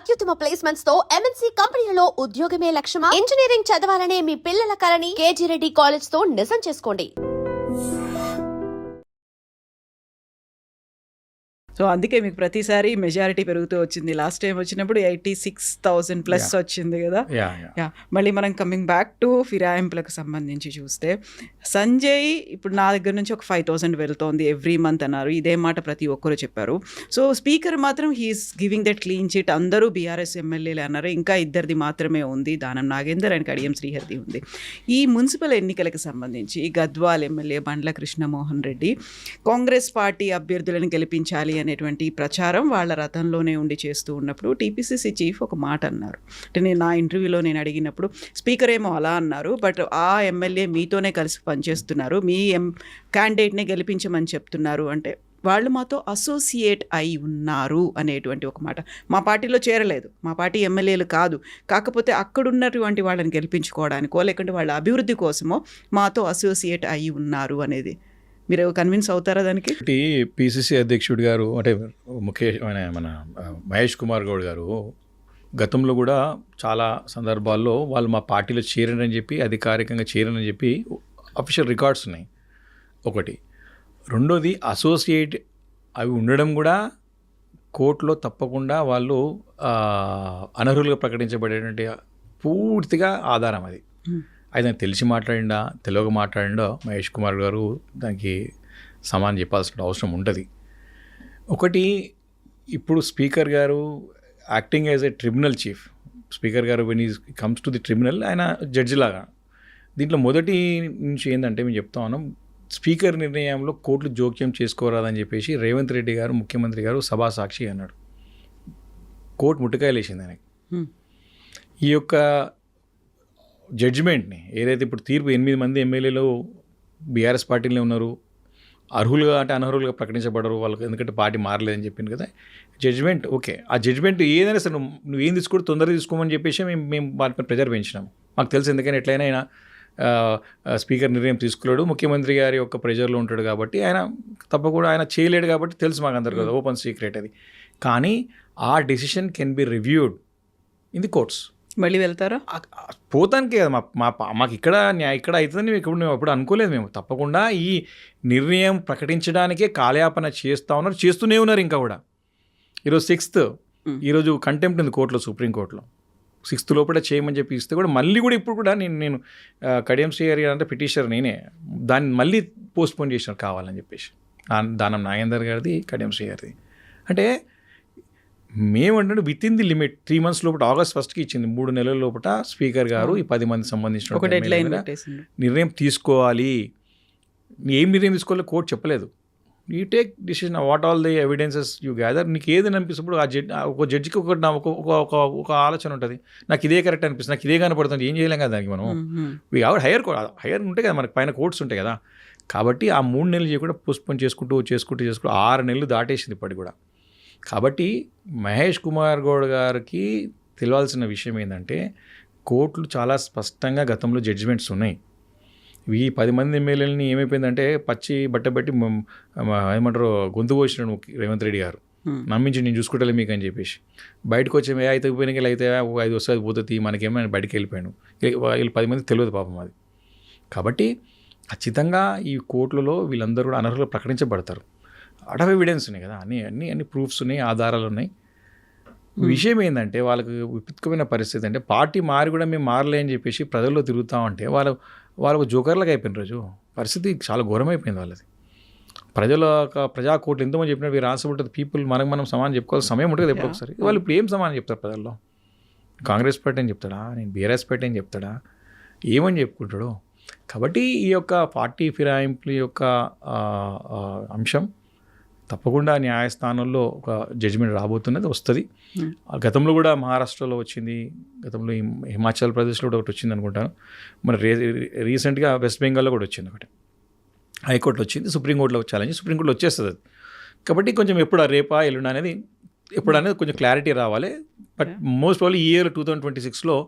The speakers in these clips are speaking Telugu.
అత్యుత్తమ ప్లేస్మెంట్స్ తో ఎంఎన్సీ కంపెనీలలో ఉద్యోగమే లక్ష్యమా? ఇంజనీరింగ్ చదవాలనే మీ పిల్లల కలని కేజీ రెడ్డి కాలేజ్ తో నిజం చేసుకోండి. సో అందుకే మీకు ప్రతిసారి మెజారిటీ పెరుగుతూ వచ్చింది. లాస్ట్ టైం వచ్చినప్పుడు 86,000 ప్లస్ వచ్చింది కదా. యా మళ్ళీ మనం కమింగ్ బ్యాక్ టు ఫిరాయింపులకు సంబంధించి చూస్తే సంజయ్ ఇప్పుడు నా దగ్గర నుంచి ఒక 5,000 వెళ్తోంది ఎవ్రీ మంత్ అన్నారు. ఇదే మాట ప్రతి ఒక్కరు చెప్పారు. సో స్పీకర్ మాత్రం he is giving that clean chit. అందరూ బీఆర్ఎస్ ఎమ్మెల్యేలు అన్నారు. ఇంకా ఇద్దరిది మాత్రమే ఉంది, దానం నాగేందర్ అండ్ కడియం శ్రీహరిది ఉంది. ఈ మున్సిపల్ ఎన్నికలకు సంబంధించి గద్వాల్ ఎమ్మెల్యే బండ్ల కృష్ణమోహన్ రెడ్డి కాంగ్రెస్ పార్టీ అభ్యర్థులను గెలిపించాలి అనేటువంటి ప్రచారం వాళ్ళ రథంలోనే ఉండి చేస్తూ ఉన్నప్పుడు టీపీసీసీ చీఫ్ ఒక మాట అన్నారు. అంటే నా ఇంటర్వ్యూలో నేను అడిగినప్పుడు స్పీకర్ ఏమో అలా అన్నారు, బట్ ఆ ఎమ్మెల్యే మీతోనే కలిసి పనిచేస్తున్నారు, మీ క్యాండిడేట్నే గెలిపించమని చెప్తున్నారు అంటే వాళ్ళు మాతో అసోసియేట్ అయి ఉన్నారు అనేటువంటి ఒక మాట. మా పార్టీలో చేరలేదు, మా పార్టీ ఎమ్మెల్యేలు కాదు, కాకపోతే అక్కడున్నటువంటి వాళ్ళని గెలిపించుకోవడానికో లేకుంటే వాళ్ళ అభివృద్ధి కోసమో మాతో అసోసియేట్ అయి ఉన్నారు అనేది మీరు కన్విన్స్ అవుతారా దానికి? పిసిసి అధ్యక్షుడు గారు అంటే మన మహేష్ కుమార్ గౌడ్ గారు గతంలో కూడా చాలా సందర్భాల్లో వాళ్ళు మా పార్టీలో చేరని చెప్పి అధికారికంగా చేరని చెప్పి అఫీషియల్ రికార్డ్స్ ఉన్నాయి. ఒకటి. రెండోది అసోసియేట్ అవి ఉండడం కూడా కోర్టులో తప్పకుండా వాళ్ళు అనర్హులుగా ప్రకటించబడేటువంటి పూర్తిగా ఆధారం అది. అది నాకు తెలిసి మాట్లాడిండా తెలుగు మాట్లాడిండో మహేష్ కుమార్ గారు దానికి సమానం చెప్పాల్సిన అవసరం ఉంటుంది. ఒకటి, ఇప్పుడు స్పీకర్ గారు acting as a tribunal chief. Speaker గారు when he comes to the tribunal ఆయన జడ్జి లాగా. దీంట్లో మొదటి నుంచి ఏంటంటే మేము చెప్తా ఉన్నాం, స్పీకర్ నిర్ణయంలో కోర్టులు జోక్యం చేసుకోరాదని చెప్పేసి రేవంత్ రెడ్డి గారు ముఖ్యమంత్రి గారు సభా సాక్షి అన్నాడు. కోర్టు ముట్టకాయలు వేసింది ఆయనకి. ఈ యొక్క జడ్జిమెంట్ని ఏదైతే ఇప్పుడు తీర్పు 8 మంది ఎమ్మెల్యేలు బీఆర్ఎస్ పార్టీలో ఉన్నారు, అర్హులుగా అంటే అనర్హులుగా ప్రకటించబడరు వాళ్ళకి, ఎందుకంటే పార్టీ మారలేదని చెప్పింది కదా. జడ్జిమెంట్ ఓకే, ఆ జడ్జిమెంట్ ఏదైనా సరే నువ్వు ఏం తీసుకోడు తొందరగా తీసుకోమని చెప్పేసి మేము వాటిపై ప్రెజర్ పెంచినాం. మాకు తెలుసు ఎందుకని ఎట్లయినా ఆయన స్పీకర్ నిర్ణయం తీసుకోలేడు, ముఖ్యమంత్రి గారి యొక్క ప్రెజర్లో ఉంటాడు కాబట్టి ఆయన తప్పకుండా ఆయన చేయలేడు కాబట్టి తెలుసు మాకు అందరు కదా, ఓపెన్ సీక్రెట్ అది. కానీ ఆ decision can be reviewed in the courts. మళ్ళీ వెళ్తారా? పోతానికే కదా మాకు ఇక్కడ అవుతుందని మేము అప్పుడు అనుకోలేదు. మేము తప్పకుండా ఈ నిర్ణయం ప్రకటించడానికే కాలయాపన చేస్తూ ఉన్నారు, చేస్తూనే ఉన్నారు. ఇంకా కూడా ఈరోజు 6th, ఈరోజు కంటెంప్ట్ ఉంది కోర్టులో, సుప్రీంకోర్టులో 6th లోపల చేయమని చెప్పి ఇస్తే కూడా మళ్ళీ కూడా ఇప్పుడు కూడా నేను కడియం శ్రీహరి అంటే పిటిషనర్ నేనే, దాన్ని మళ్ళీ పోస్ట్పోన్ చేసినారు కావాలని చెప్పేసి. దానం నాగేందర్ గారిది, కడియం శ్రీహరిది. అంటే మేమంటే with in the limit 3 months లోపల August 1st ఇచ్చింది. 3 నెలల లోపల స్పీకర్ గారు ఈ 10 మంది సంబంధించిన నిర్ణయం తీసుకోవాలి. ఏం నిర్ణయం తీసుకోవాలో కోర్టు చెప్పలేదు. You take decision what all the evidences you gather. నీకు ఏది అనిపిస్తున్నప్పుడు ఒక జడ్జికి ఒక ఆలోచన ఉంటుంది, నాకు ఇదే కరెక్ట్ అనిపిస్తుంది, నాకు ఇదే కనపడుతుంది, ఏం చేయలేం కదా దానికి మనం. హైయర్ ఉంటాయి కదా మనకి, పైన కోర్ట్స్ ఉంటాయి కదా. కాబట్టి ఆ 3 నెలలు చేయకుండా పోస్ట్పోన్ చేసుకుంటూ 6 నెలలు దాటేసింది ఇప్పటికి కూడా. కాబట్టి మహేష్ కుమార్ గౌడ్ గారికి తెలియాల్సిన విషయం ఏంటంటే కోర్టులు చాలా స్పష్టంగా గతంలో జడ్జిమెంట్స్ ఉన్నాయి. ఈ 10 మంది ఎమ్మెల్యేలని ఏమైపోయిందంటే పచ్చి బట్టబట్టి ఏమంటారు గొంతు పోసినాడు రేవంత్ రెడ్డి గారు, నమ్మించి నేను చూసుకుంటలే మీకు అని చెప్పేసి. బయటకు వచ్చే అయితే పోయిన అయితే 5 వస్తుంది పోతుంది మనకేమైనా బయటకు వెళ్ళిపోయాను. వీళ్ళు 10 మంది తెలియదు పాపం అది. కాబట్టి ఖచ్చితంగా ఈ కోర్టులలో వీళ్ళందరూ కూడా అనర్హులు ప్రకటించబడతారు. అడవ్ ఎవిడెన్స్ ఉన్నాయి కదా, అన్ని ప్రూఫ్స్ ఉన్నాయి, ఆధారాలు ఉన్నాయి. విషయం ఏంటంటే వాళ్ళకు విపత్కమైన పరిస్థితి అంటే పార్టీ మారి కూడా మేము మారలే అని చెప్పేసి ప్రజల్లో తిరుగుతామంటే వాళ్ళకు జోకర్లకు అయిపోయిన రోజు పరిస్థితి చాలా ఘోరమైపోయింది వాళ్ళది. ప్రజా కోర్టులు ఎంతోమంది చెప్పినట్టు వీరు ఆశపడుతుంది పీపుల్ మనం సమానం చెప్పుకోవాల్సిన సమయం ఉంటుంది ఎప్పుడు ఒకసారి. వాళ్ళు ఇప్పుడు ఏం సమానం చెప్తారు ప్రజల్లో? కాంగ్రెస్ పార్టీ అని చెప్తాడా, నేను బీఆర్ఎస్ పార్టీ అని చెప్తాడా, ఏమని చెప్పుకుంటాడు? కాబట్టి ఈ యొక్క పార్టీ ఫిరాయింపుల యొక్క అంశం తప్పకుండా న్యాయస్థానంలో ఒక జడ్జిమెంట్ రాబోతున్నది, వస్తుంది. గతంలో కూడా మహారాష్ట్రలో వచ్చింది, గతంలో హిమాచల్ ప్రదేశ్లో కూడా ఒకటి వచ్చింది అనుకుంటాను. మన రీసెంట్గా వెస్ట్ బెంగాల్లో కూడా వచ్చింది ఒకటి, హైకోర్టులో వచ్చింది, సుప్రీంకోర్టులో ఛాలెంజ్, సుప్రీంకోర్టులో వచ్చేస్తుంది అది. కాబట్టి కొంచెం ఎప్పుడు రేపా ఎల్లుండి అనేది ఎప్పుడు అనేది కొంచెం క్లారిటీ రావాలి. బట్ మోస్ట్ ప్రాబ్లీ ఈ ఇయర్ 2026లో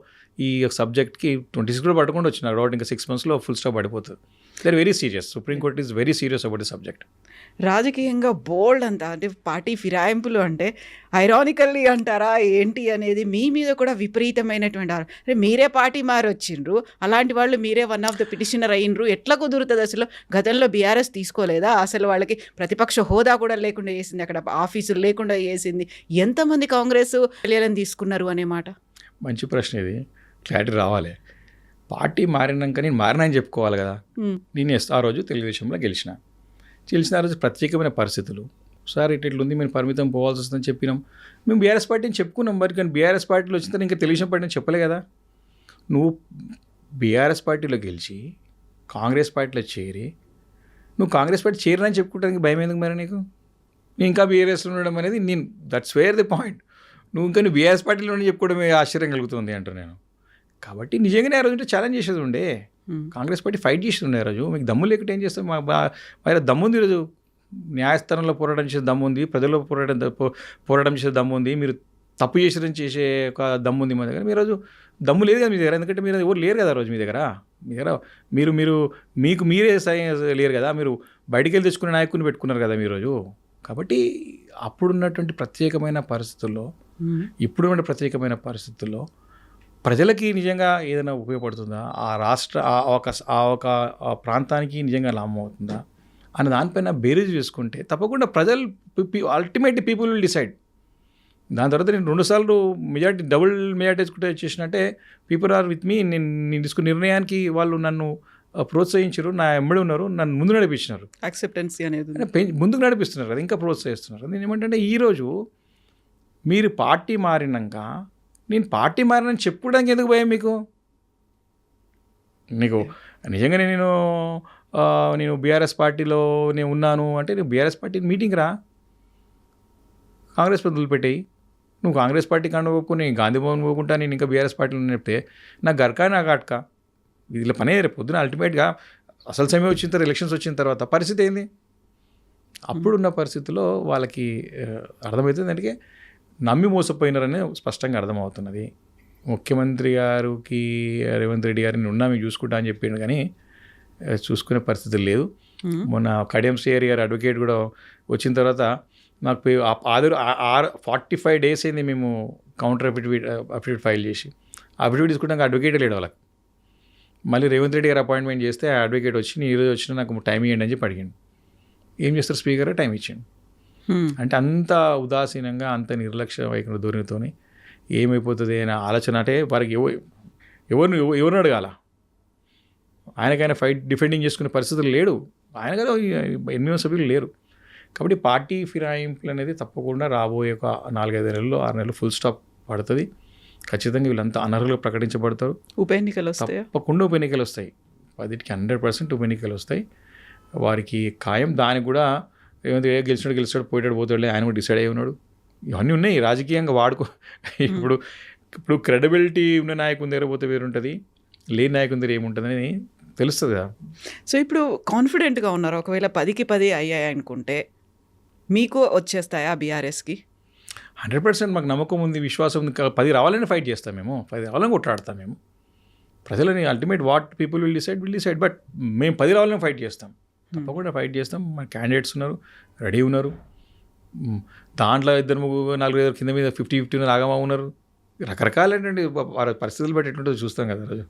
ఈ సబ్జెక్ట్కి 26 కూడా పడకుండా వచ్చినారు కాబట్టి ఇంకా 6 monthsలో ఫుల్ స్టాప్ పడిపోతుంది. They are very serious. Supreme court is very serious about the subject. రాజకీయంగా బోల్డ్ అంతా అంటే పార్టీ ఫిరాయింపులు అంటే ఐరానికల్లీ అంటారా ఏంటి అనేది మీ మీద కూడా విపరీతమైనటువంటి అంటే మీరే పార్టీ మారి వచ్చిండ్రు, అలాంటి వాళ్ళు మీరే వన్ ఆఫ్ ద పిటిషనర్ అయ్యిండ్రు, ఎట్లా కుదురుతుంది అసలు? గతంలో బీఆర్ఎస్ తీసుకోలేదా? అసలు వాళ్ళకి ప్రతిపక్ష హోదా కూడా లేకుండా చేసింది, అక్కడ ఆఫీసులు లేకుండా చేసింది. ఎంతమంది కాంగ్రెస్ ఎమ్మెల్యేలను తీసుకున్నారు అనే మాట? మంచి ప్రశ్న ఇది, క్లారిటీ రావాలి. పార్టీ మారినాక నేను మారినా అని చెప్పుకోవాలి కదా. నేను ఆ రోజు తెలుగుదేశంలో గెలిచిన ఆ రోజు ప్రత్యేకమైన పరిస్థితులు, సార్ ఇట్లుంది, మేము పరిమితం పోవాల్సి వస్తుందని చెప్పినాం. మేము బీఆర్ఎస్ పార్టీని చెప్పుకున్నాం, మరి కానీ బీఆర్ఎస్ పార్టీలో వచ్చిన ఇంకా తెలుగుదేశం పార్టీని చెప్పలే కదా. నువ్వు బీఆర్ఎస్ పార్టీలో గెలిచి కాంగ్రెస్ పార్టీలో చేరి నువ్వు కాంగ్రెస్ పార్టీ చేరినని చెప్పుకోవడానికి భయం ఎందుకు మరి నీకు? నేను ఇంకా బీఆర్ఎస్లో ఉండడం అనేది నేను దట్స్ వేర్ ది పాయింట్. నువ్వు ఇంకా నువ్వు బీఆర్ఎస్ పార్టీలో చెప్పుకోవడమే ఆశ్చర్యం కలుగుతుంది అంటారు నేను. కాబట్టి నిజంగానే ఆ రోజు ఛాలెంజ్ చేసేది ఉండే, కాంగ్రెస్ పార్టీ ఫైట్ చేసేది ఉండే. ఆ రోజు మీకు దమ్ము లేకపోతే ఏం చేస్తాం? మరి దమ్ముంది, ఈరోజు న్యాయస్థానంలో పోరాటం చేసే దమ్ముంది, ప్రజల్లో పోరాటం చేసే దమ్ముంది, మీరు తప్పు చేసే ఒక దమ్ముంది మా దగ్గర. ఈరోజు దమ్ము లేదు కదా మీ దగ్గర, ఎందుకంటే మీరు ఎవరు లేరు కదా ఆ రోజు మీ దగ్గర. మీకు మీరే లేరు కదా, మీరు బయటికి వెళ్ళి తెచ్చుకునే నాయకుని పెట్టుకున్నారు కదా ఈరోజు. కాబట్టి అప్పుడున్నటువంటి ప్రత్యేకమైన పరిస్థితుల్లో, ఇప్పుడున్న ప్రత్యేకమైన పరిస్థితుల్లో ప్రజలకి నిజంగా ఏదైనా ఉపయోగపడుతుందా, ఆ రాష్ట్ర ఆ ఒక ప్రాంతానికి నిజంగా లాభం అవుతుందా అన్న దానిపైన బేరీజ్ చేసుకుంటే తప్పకుండా ప్రజలు అల్టిమేట్ పీపుల్ విల్ డిసైడ్. దాని తర్వాత నేను 2 సార్లు మెజార్టీ డబుల్ మెజార్టీ చేసినట్టే పీపుల్ ఆర్ విత్ మీ. నేను తీసుకున్న నిర్ణయానికి వాళ్ళు నన్ను ప్రోత్సహించారు, నా ఎమ్మడి ఉన్నారు, నన్ను ముందు నడిపించినారు. యాక్సెప్టెన్సీ అనేది ముందుకు నడిపిస్తున్నారు, అది ఇంకా ప్రోత్సహిస్తున్నారు. నేను ఏమంటే ఈరోజు మీరు పార్టీ మారినాక నేను పార్టీ మారినని చెప్పుకోవడానికి ఎందుకు భయం మీకు? నీకు నిజంగానే నేను బీఆర్ఎస్ పార్టీలో నేను ఉన్నాను అంటే నువ్వు బీఆర్ఎస్ పార్టీ మీటింగ్ రా, కాంగ్రెస్ పద్ధతులు పెట్టేయి. నువ్వు కాంగ్రెస్ పార్టీ కాండ పోకుని గాంధీ భవన్ పోకుంటా నేను ఇంకా బీఆర్ఎస్ పార్టీలో చెప్తే నాకు గర్కా నాకు అట్కా వీళ్ళ పనే. రేపు పొద్దున అల్టిమేట్గా అసలు సమయం వచ్చిన తర్వాత, ఎలక్షన్స్ వచ్చిన తర్వాత పరిస్థితి ఏంది? అప్పుడున్న పరిస్థితుల్లో వాళ్ళకి అర్థమవుతుంది అంటే నమ్మి మోసపోయినారని స్పష్టంగా అర్థమవుతున్నది. ముఖ్యమంత్రి గారికి రేవంత్ రెడ్డి గారిని ఉన్నా మేము చూసుకుంటా అని చెప్పిండు, కానీ చూసుకునే పరిస్థితి లేదు. మొన్న కడియం శ్రీహరి గారు అడ్వకేట్ కూడా వచ్చిన తర్వాత నాకు 45 days అయింది మేము కౌంటర్ అఫిడవిట్ ఫైల్ చేసి. అఫిడవిట్ తీసుకుంటాక అడ్వకేట్ లేడు వాళ్ళకి. మళ్ళీ రేవంత్ రెడ్డి గారు అపాయింట్మెంట్ చేస్తే ఆ అడ్వకేట్ వచ్చి నేను ఈరోజు వచ్చినా నాకు టైం ఇవ్వండి అని చెప్పి అడిగాను. ఏం చేస్తారు స్పీకర్, టైం ఇచ్చాను. అంటే అంత ఉదాసీనంగా, అంత నిర్లక్ష్య వైఖరి ధోరణితో ఏమైపోతుంది అనే ఆలోచన. అంటే వారికి ఎవరిని అడగాల? ఆయనకైనా డిఫెండింగ్ చేసుకునే పరిస్థితులు లేడు, ఆయన కదా 8 సభ్యులు లేరు. కాబట్టి పార్టీ ఫిరాయింపులు అనేది తప్పకుండా రాబోయే ఒక 4-5 నెలల్లో 6 నెలలు ఫుల్ స్టాప్ పడుతుంది. ఖచ్చితంగా వీళ్ళంతా అనర్హులుగా ప్రకటించబడతారు. ఉప ఎన్నికలు వస్తాయి, తప్పకుండా ఉప ఎన్నికలు వస్తాయి. 10కి 100% ఉప ఎన్నికలు వస్తాయి. వారికి ఖాయం. దానికి కూడా ఏమైతే గెలిచాడు పోతాడులే ఆయన కూడా డిసైడ్ అయ్యి ఉన్నాడు. ఇవన్నీ ఉన్నాయి రాజకీయంగా వాడుకో. ఇప్పుడు క్రెడిబిలిటీ ఉన్న నాయకుని దగ్గర పోతే వేరుంటుంది, లేని నాయకుని దగ్గర ఏముంటుందని తెలుస్తుంది కదా. సో ఇప్పుడు కాన్ఫిడెంట్గా ఉన్నారు, ఒకవేళ 10కి 10 అయ్యాయి అనుకుంటే మీకు వచ్చేస్తాయా బీఆర్ఎస్కి? 100% మాకు నమ్మకం ఉంది, విశ్వాసం ఉంది. 10 రావాలని ఫైట్ చేస్తాం మేము, 10 రావాలని కొట్లాడతాం మేము. ప్రజలని ultimate what people will decide. But మేము 10 రావాలని ఫైట్ చేస్తాం, తప్పకుండా ఫైట్ చేస్తాం. మన క్యాండిడేట్స్ ఉన్నారు, రెడీ ఉన్నారు. దాంట్లో 2-4 కింద మీద 50-50 లాగా ఉన్నారు. రకరకాలైనటువంటి పరిస్థితులు బట్టి ఎట్లుంటుందో చూస్తాం కదా రోజు.